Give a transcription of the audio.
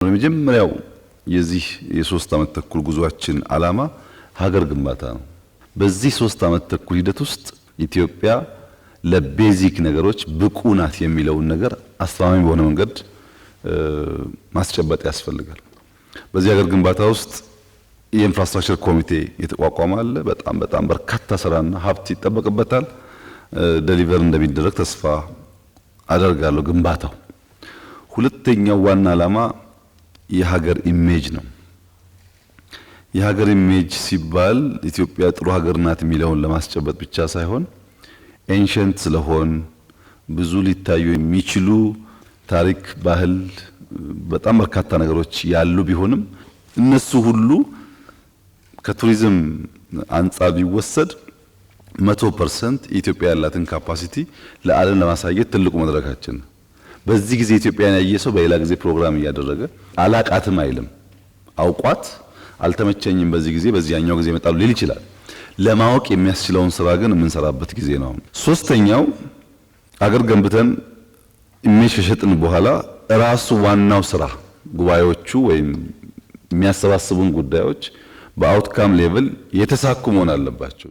የመጀመሪያው የዚህ የ3 ዓመት ተኩል ጉዟችን ዓላማ ሀገር ግንባታ ነው። በዚህ 3 ዓመት ተኩል ሂደት ውስጥ ኢትዮጵያ ለቤዚክ ነገሮች ብቁ ናት የሚለውን ነገር አስተማማኝ በሆነ መንገድ ማስጨበጥ ያስፈልጋል። በዚህ ሀገር ግንባታ ውስጥ የኢንፍራስትራክቸር ኮሚቴ የተቋቋመ አለ። በጣም በርካታ ስራና ሀብት ይጠበቅበታል። ዴሊቨር እንደሚደረግ ተስፋ አደርጋለሁ። ግንባታው ሁለተኛው ዋና ዓላማ የሀገር ኢሜጅ ነው። የሀገር ኢሜጅ ሲባል ኢትዮጵያ ጥሩ ሀገር ናት የሚለውን ለማስጨበጥ ብቻ ሳይሆን ኤንሸንት ስለሆን ብዙ ሊታዩ የሚችሉ ታሪክ፣ ባህል፣ በጣም በርካታ ነገሮች ያሉ ቢሆንም እነሱ ሁሉ ከቱሪዝም አንጻር ቢወሰድ 100% ኢትዮጵያ ያላትን ካፓሲቲ ለዓለም ለማሳየት ትልቁ መድረካችን ነው። በዚህ ጊዜ ኢትዮጵያን ያየ ሰው በሌላ ጊዜ ፕሮግራም እያደረገ አላቃትም አይልም። አውቋት አልተመቸኝም በዚህ ጊዜ በዚያኛው ጊዜ መጣሉ ሊል ይችላል። ለማወቅ የሚያስችለውን ስራ ግን የምንሰራበት ጊዜ ነው። ሶስተኛው አገር ገንብተን ኢሜጅ ከሸጥን በኋላ ራሱ ዋናው ስራ ጉባኤዎቹ ወይም የሚያሰባስቡን ጉዳዮች በአውትካም ሌቭል የተሳኩ መሆን አለባቸው።